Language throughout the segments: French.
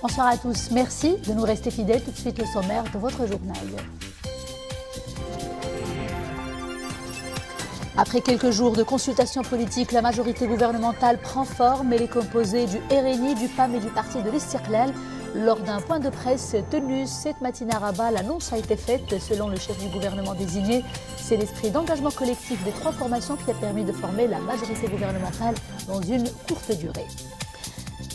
Bonsoir à tous, merci de nous rester fidèles. Tout de suite le sommaire de votre journal. Après quelques jours de consultations politiques, la majorité gouvernementale prend forme. Elle est composée du RNI, du PAM et du parti de l'Istiqlal. Lors d'un point de presse tenu cette matinée à Rabat, l'annonce a été faite. Selon le chef du gouvernement désigné, c'est l'esprit d'engagement collectif des trois formations qui a permis de former la majorité gouvernementale dans une courte durée.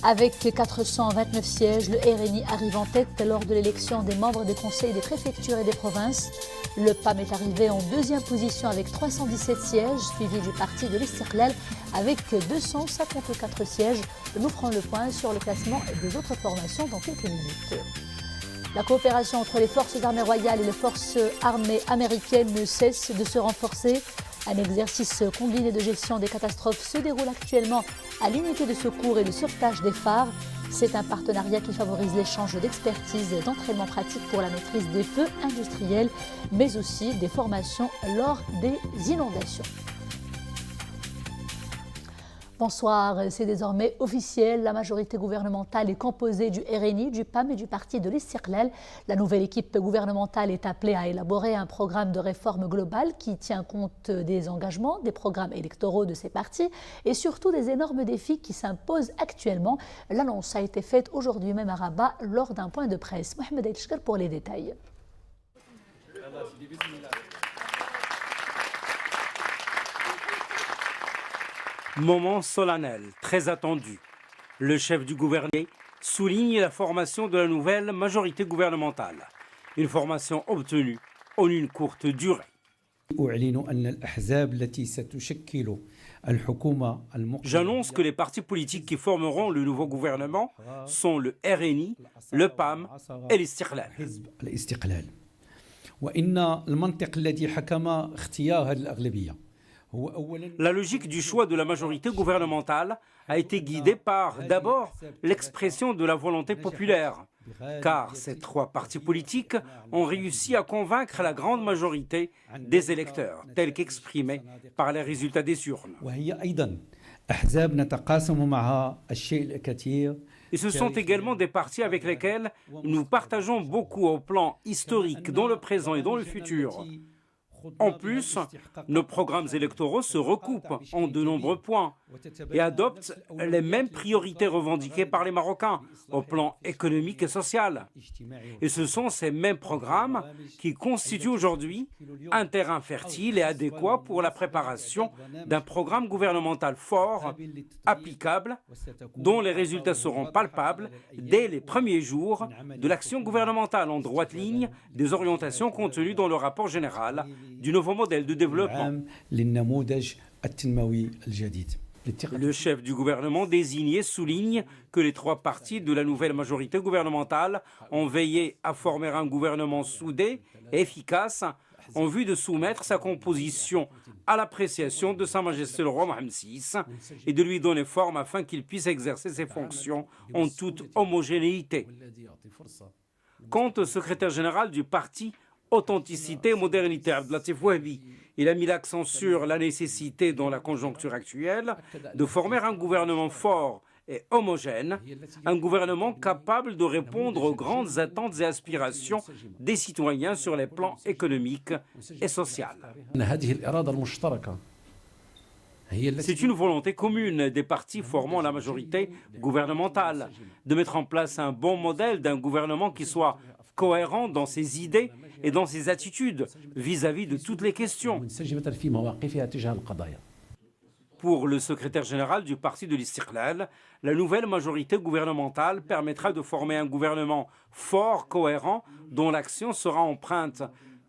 Avec 429 sièges, le RNI arrive en tête lors de l'élection des membres des conseils des préfectures et des provinces. Le PAM est arrivé en deuxième position avec 317 sièges, suivi du parti de l'Istiqlal avec 254 sièges. Nous ferons le point sur le classement des autres formations dans quelques minutes. La coopération entre les forces armées royales et les forces armées américaines ne cesse de se renforcer. Un exercice combiné de gestion des catastrophes se déroule actuellement à l'unité de secours et de sauvetage des phares. C'est un partenariat qui favorise l'échange d'expertise et d'entraînement pratique pour la maîtrise des feux industriels, mais aussi des formations lors des inondations. Bonsoir, c'est désormais officiel. La majorité gouvernementale est composée du RNI, du PAM et du parti de l'Istiqlal. La nouvelle équipe gouvernementale est appelée à élaborer un programme de réforme globale qui tient compte des engagements, des programmes électoraux de ces partis et surtout des énormes défis qui s'imposent actuellement. L'annonce a été faite aujourd'hui même à Rabat lors d'un point de presse. Mohamed El pour les détails. Moment solennel, très attendu. Le chef du gouvernement souligne la formation de la nouvelle majorité gouvernementale. Une formation obtenue en une courte durée. J'annonce que les partis politiques qui formeront le nouveau gouvernement sont le RNI, le PAM et l'Istiqlal. La logique du choix de la majorité gouvernementale a été guidée par, d'abord, l'expression de la volonté populaire, car ces trois partis politiques ont réussi à convaincre la grande majorité des électeurs, tels qu'exprimés par les résultats des urnes. Et ce sont également des partis avec lesquels nous partageons beaucoup au plan historique, dans le présent et dans le futur. En plus, nos programmes électoraux se recoupent en de nombreux points et adoptent les mêmes priorités revendiquées par les Marocains au plan économique et social. Et ce sont ces mêmes programmes qui constituent aujourd'hui un terrain fertile et adéquat pour la préparation d'un programme gouvernemental fort, applicable, dont les résultats seront palpables dès les premiers jours de l'action gouvernementale en droite ligne des orientations contenues dans le rapport général du nouveau modèle de développement. Le chef du gouvernement désigné souligne que les trois partis de la nouvelle majorité gouvernementale ont veillé à former un gouvernement soudé et efficace en vue de soumettre sa composition à l'appréciation de Sa Majesté le roi Mohammed VI et de lui donner forme afin qu'il puisse exercer ses fonctions en toute homogénéité. Quant au secrétaire général du parti Authenticité et Modernité, Abdelatif Wahbi, il a mis l'accent sur la nécessité, dans la conjoncture actuelle, de former un gouvernement fort et homogène, un gouvernement capable de répondre aux grandes attentes et aspirations des citoyens sur les plans économiques et sociaux. C'est une volonté commune des partis formant la majorité gouvernementale de mettre en place un bon modèle d'un gouvernement qui soit cohérent dans ses idées et dans ses attitudes vis-à-vis de toutes les questions. Pour le secrétaire général du parti de l'Istiqlal, la nouvelle majorité gouvernementale permettra de former un gouvernement fort, cohérent, dont l'action sera empreinte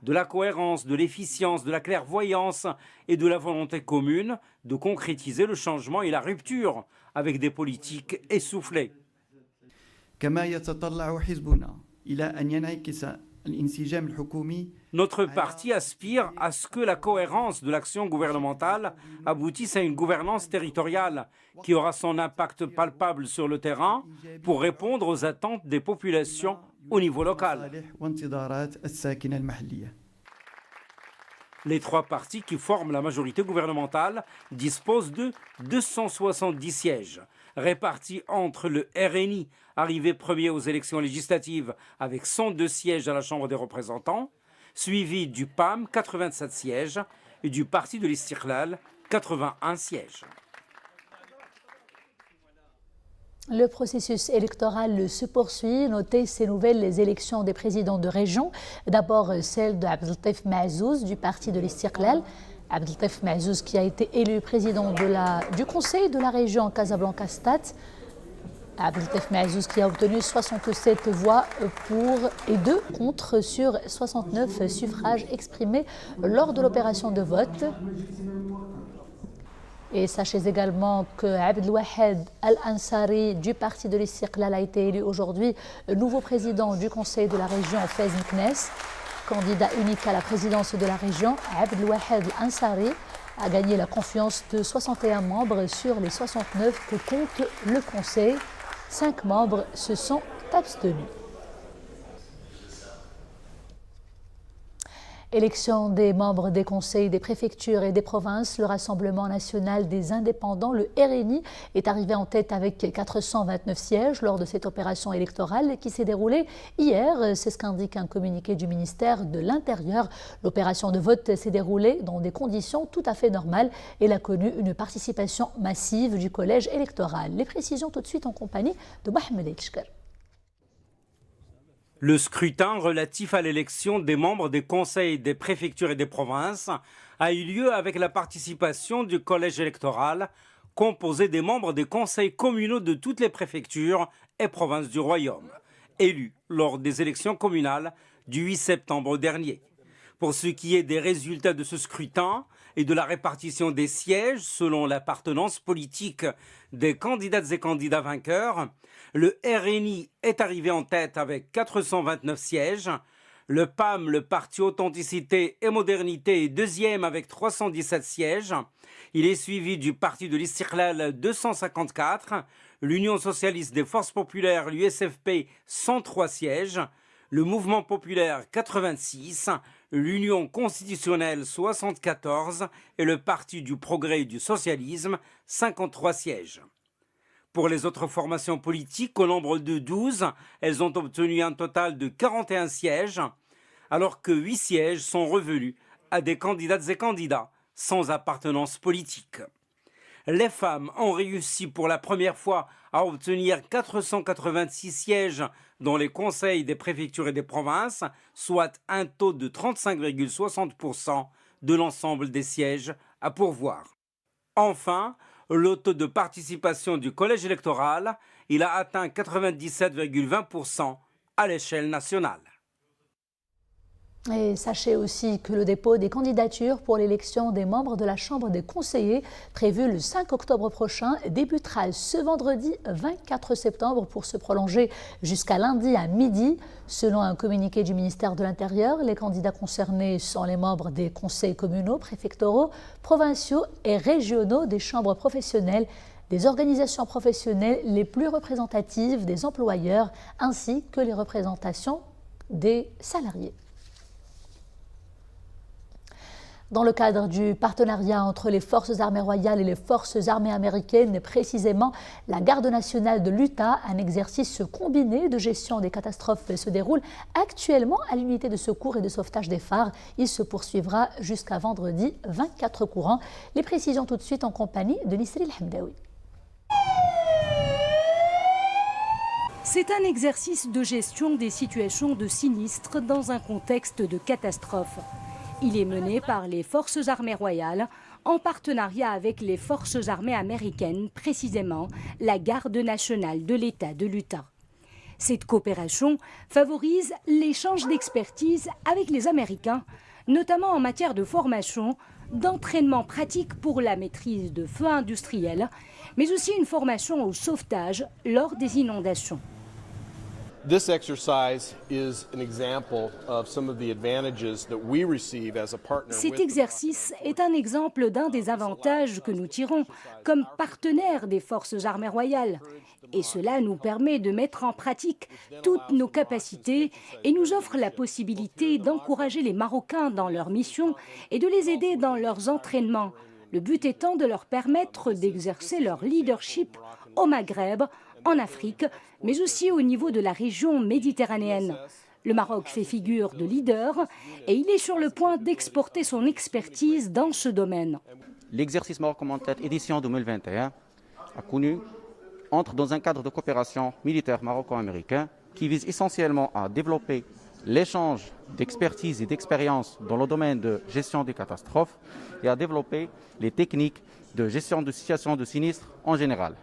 de la cohérence, de l'efficience, de la clairvoyance et de la volonté commune de concrétiser le changement et la rupture avec des politiques essoufflées. Notre parti aspire à ce que la cohérence de l'action gouvernementale aboutisse à une gouvernance territoriale qui aura son impact palpable sur le terrain pour répondre aux attentes des populations au niveau local. Les trois partis qui forment la majorité gouvernementale disposent de 270 sièges, répartis entre le RNI, arrivé premier aux élections législatives avec 102 sièges à la Chambre des représentants, suivi du PAM, 87 sièges, et du Parti de l'Istiqlal, 81 sièges. Le processus électoral se poursuit. Notez ces nouvelles élections des présidents de région. D'abord celle de Abdeltaif Mazouz du Parti de l'Istiqlal. Abdeltaif Mazouz qui a été élu président du conseil de la région Casablanca-Stade. Abdeltaif Mazouz qui a obtenu 67 voix pour et 2 contre sur 69 suffrages exprimés lors de l'opération de vote. Et sachez également que Abdelwahed Al-Ansari du Parti de l'Istiqlal a été élu aujourd'hui nouveau président du conseil de la région Fez Meknès. Candidat unique à la présidence de la région, Abdelwahed Al-Ansari a gagné la confiance de 61 membres sur les 69 que compte le conseil. 5 membres se sont abstenus. Élection des membres des conseils des préfectures et des provinces, le Rassemblement national des indépendants, le RNI, est arrivé en tête avec 429 sièges lors de cette opération électorale qui s'est déroulée hier. C'est ce qu'indique un communiqué du ministère de l'Intérieur. L'opération de vote s'est déroulée dans des conditions tout à fait normales et elle a connu une participation massive du collège électoral. Les précisions tout de suite en compagnie de Mohamed Elchker. Le scrutin relatif à l'élection des membres des conseils des préfectures et des provinces a eu lieu avec la participation du collège électoral composé des membres des conseils communaux de toutes les préfectures et provinces du royaume, élus lors des élections communales du 8 septembre dernier. Pour ce qui est des résultats de ce scrutin et de la répartition des sièges selon l'appartenance politique des candidates et candidats vainqueurs, le RNI est arrivé en tête avec 429 sièges, le PAM, le Parti Authenticité et Modernité, est deuxième avec 317 sièges, il est suivi du Parti de l'Istiqlal 254, l'Union socialiste des forces populaires, l'USFP, 103 sièges, le Mouvement populaire 86, l'Union constitutionnelle 74 et le Parti du progrès et du socialisme 53 sièges. Pour les autres formations politiques, au nombre de 12, elles ont obtenu un total de 41 sièges, alors que 8 sièges sont revenus à des candidates et candidats sans appartenance politique. Les femmes ont réussi pour la première fois à obtenir 486 sièges dans les conseils des préfectures et des provinces, soit un taux de 35,60% de l'ensemble des sièges à pourvoir. Enfin, le taux de participation du collège électoral, il a atteint 97,20% à l'échelle nationale. Et sachez aussi que le dépôt des candidatures pour l'élection des membres de la Chambre des conseillers, prévu le 5 octobre prochain, débutera ce vendredi 24 septembre pour se prolonger jusqu'à lundi à midi. Selon un communiqué du ministère de l'Intérieur, les candidats concernés sont les membres des conseils communaux, préfectoraux, provinciaux et régionaux des chambres professionnelles, des organisations professionnelles les plus représentatives des employeurs, ainsi que les représentations des salariés. Dans le cadre du partenariat entre les forces armées royales et les forces armées américaines, précisément la Garde nationale de l'Utah, un exercice combiné de gestion des catastrophes se déroule actuellement à l'unité de secours et de sauvetage des phares. Il se poursuivra jusqu'à vendredi 24 courant. Les précisions tout de suite en compagnie de Nisril Hamdaoui. C'est un exercice de gestion des situations de sinistre dans un contexte de catastrophe. Il est mené par les forces armées royales en partenariat avec les forces armées américaines, précisément la Garde nationale de l'État de l'Utah. Cette coopération favorise l'échange d'expertise avec les Américains, notamment en matière de formation, d'entraînement pratique pour la maîtrise de feux industriels, mais aussi une formation au sauvetage lors des inondations. This exercise is an example of some of the advantages that we receive as a partner. Cet exercice est un exemple d'un des avantages que nous tirons comme partenaires des forces armées royales. Et cela nous permet de mettre en pratique toutes nos capacités et nous offre la possibilité d'encourager les Marocains dans leur mission et de les aider dans leurs entraînements, le but étant de leur permettre d'exercer leur leadership au Maghreb, en Afrique, mais aussi au niveau de la région méditerranéenne. Le Maroc fait figure de leader et il est sur le point d'exporter son expertise dans ce domaine. L'exercice Maroc Montet édition 2021 entre dans un cadre de coopération militaire maroco-américain qui vise essentiellement à développer l'échange d'expertise et d'expérience dans le domaine de gestion des catastrophes et à développer les techniques de gestion de situations de sinistres en général.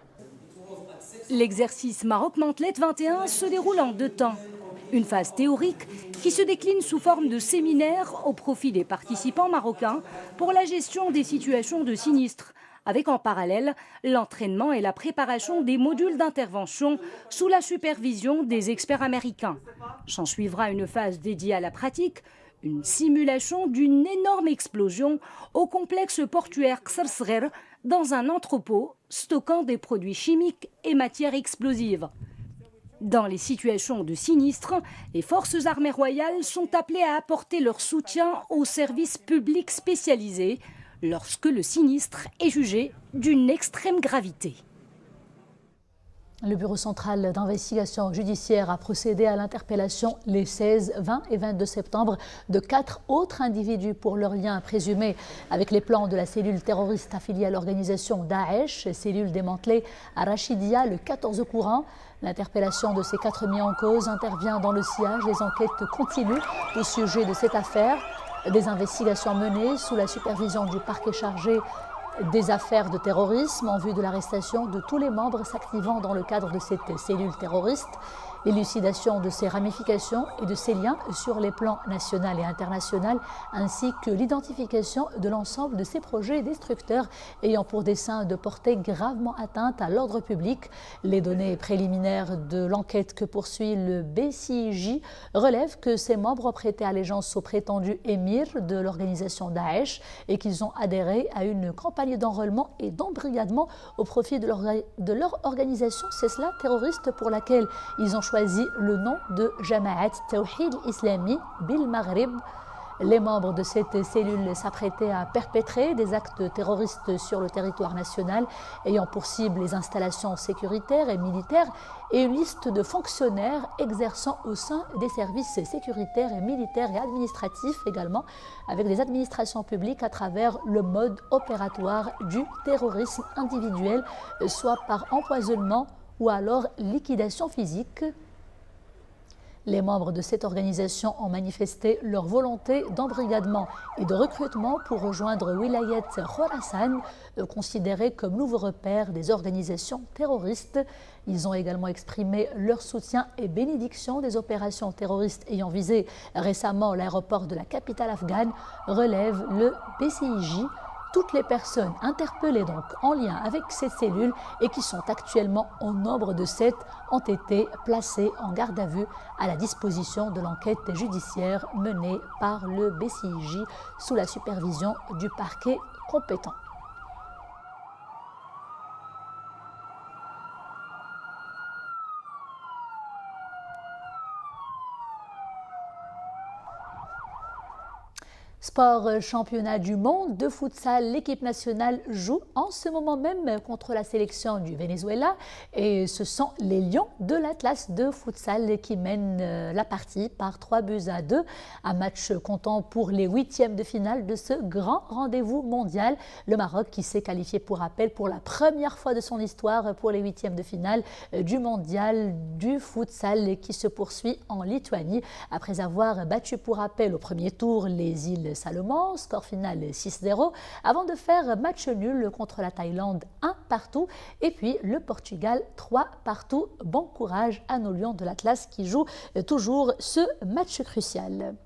L'exercice Maroc Mantlet 21 se déroule en 2 temps. Une phase théorique qui se décline sous forme de séminaire au profit des participants marocains pour la gestion des situations de sinistres, avec en parallèle l'entraînement et la préparation des modules d'intervention sous la supervision des experts américains. S'en suivra une phase dédiée à la pratique, une simulation d'une énorme explosion au complexe portuaire Ksarsrer dans un entrepôt stockant des produits chimiques et matières explosives. Dans les situations de sinistre, les forces armées royales sont appelées à apporter leur soutien aux services publics spécialisés lorsque le sinistre est jugé d'une extrême gravité. Le Bureau central d'investigation judiciaire a procédé à l'interpellation les 16, 20 et 22 septembre de 4 autres individus pour leur lien présumé avec les plans de la cellule terroriste affiliée à l'organisation Daesh, cellule démantelée à Rachidia le 14 courant. L'interpellation de ces 4 mis en cause intervient dans le sillage des enquêtes continues au sujet de cette affaire. Des investigations menées sous la supervision du parquet chargé des affaires de terrorisme en vue de l'arrestation de tous les membres s'activant dans le cadre de cette cellule terroriste, l'élucidation de ses ramifications et de ses liens sur les plans national et international, ainsi que l'identification de l'ensemble de ces projets destructeurs ayant pour dessein de porter gravement atteinte à l'ordre public. Les données préliminaires de l'enquête que poursuit le BCIJ relèvent que ces membres ont prêté allégeance au prétendu émir de l'organisation Daesh et qu'ils ont adhéré à une campagne d'enrôlement et d'embrigadement au profit de leur organisation, c'est cela, terroriste, pour laquelle ils ont choisi le nom de Jama'at Tawhid Islami Bil Maghrib. Les membres de cette cellule s'apprêtaient à perpétrer des actes terroristes sur le territoire national, ayant pour cible les installations sécuritaires et militaires et une liste de fonctionnaires exerçant au sein des services sécuritaires et militaires et administratifs également, avec des administrations publiques à travers le mode opératoire du terrorisme individuel, soit par empoisonnement ou alors liquidation physique. Les membres de cette organisation ont manifesté leur volonté d'embrigadement et de recrutement pour rejoindre Wilayat Khorasan, considérée comme nouveau repère des organisations terroristes. Ils ont également exprimé leur soutien et bénédiction des opérations terroristes ayant visé récemment l'aéroport de la capitale afghane, relève le BCIJ. Toutes les personnes interpellées donc en lien avec ces cellules et qui sont actuellement au nombre de 7 ont été placées en garde à vue à la disposition de l'enquête judiciaire menée par le BCIJ sous la supervision du parquet compétent. Sport, championnat du monde de futsal, l'équipe nationale joue en ce moment même contre la sélection du Venezuela et ce sont les Lions de l'Atlas de futsal qui mènent la partie par 3-2. Un match comptant pour les 8e de finale de ce grand rendez-vous mondial. Le Maroc qui s'est qualifié pour rappel pour la première fois de son histoire pour les 8e de finale du mondial du futsal qui se poursuit en Lituanie après avoir battu pour rappel au premier tour les îles Salomon, score final 6-0, avant de faire match nul contre la Thaïlande 1-1 et puis le Portugal 3-2. Bon courage à nos Lions de l'Atlas qui jouent toujours ce match crucial.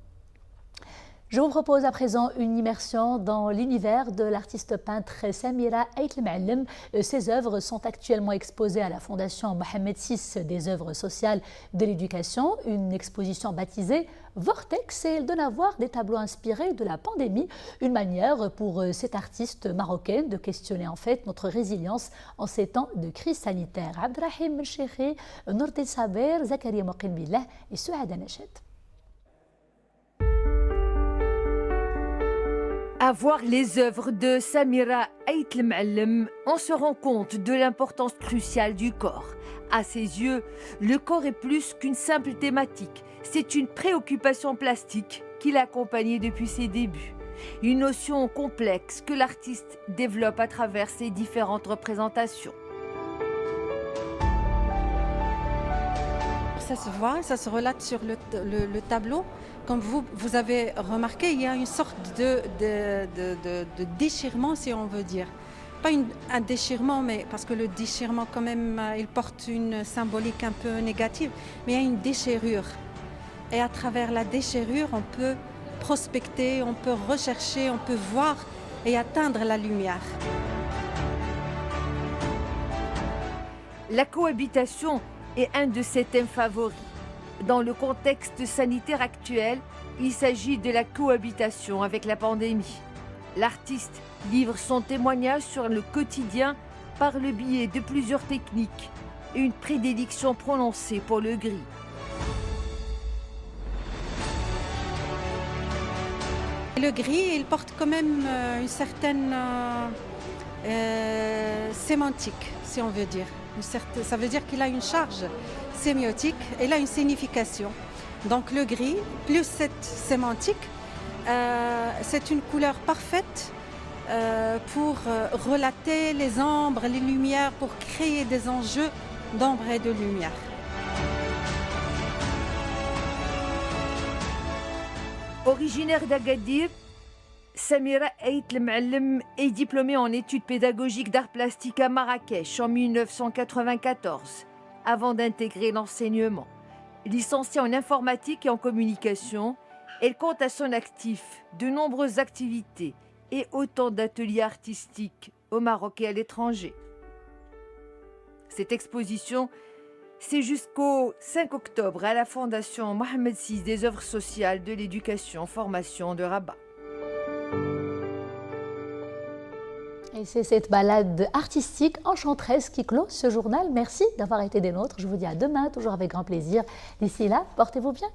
Je vous propose à présent une immersion dans l'univers de l'artiste peintre Samira Aït-Ma'allem. Ses œuvres sont actuellement exposées à la Fondation Mohamed VI des œuvres sociales de l'éducation, une exposition baptisée Vortex, et elle donne à voir des tableaux inspirés de la pandémie, une manière pour cette artiste marocaine de questionner en fait notre résilience en ces temps de crise sanitaire. Abdrahim Chekhi, Nourdin Saber, Zakaria Moqin Billah et Souada Nached. À voir les œuvres de Samira Ait Lem'Allem, on se rend compte de l'importance cruciale du corps. À ses yeux, le corps est plus qu'une simple thématique. C'est une préoccupation plastique qui l'a accompagnée depuis ses débuts. Une notion complexe que l'artiste développe à travers ses différentes représentations. Ça se voit, ça se relate sur le tableau. Comme vous avez remarqué, il y a une sorte de déchirement, si on veut dire. Pas un déchirement, mais parce que le déchirement, quand même, il porte une symbolique un peu négative, mais il y a une déchirure. Et à travers la déchirure, on peut prospecter, on peut rechercher, on peut voir et atteindre la lumière. La cohabitation est un de ses thèmes favoris. Dans le contexte sanitaire actuel, il s'agit de la cohabitation avec la pandémie. L'artiste livre son témoignage sur le quotidien par le biais de plusieurs techniques et une prédilection prononcée pour le gris. Le gris, il porte quand même une certaine sémantique, si on veut dire. Ça veut dire qu'il a une charge sémiotique, il a une signification. Donc le gris, plus cette sémantique, c'est une couleur parfaite pour relater les ombres, les lumières, pour créer des enjeux d'ombre et de lumière. Originaire d'Agadir, Samira Ait Lem'Allem est diplômée en études pédagogiques d'art plastique à Marrakech en 1994, avant d'intégrer l'enseignement. Licenciée en informatique et en communication, elle compte à son actif de nombreuses activités et autant d'ateliers artistiques au Maroc et à l'étranger. Cette exposition, c'est jusqu'au 5 octobre à la Fondation Mohamed VI des œuvres sociales de l'éducation-formation de Rabat. Et c'est cette balade artistique enchanteresse qui clôt ce journal. Merci d'avoir été des nôtres. Je vous dis à demain, toujours avec grand plaisir. D'ici là, portez-vous bien.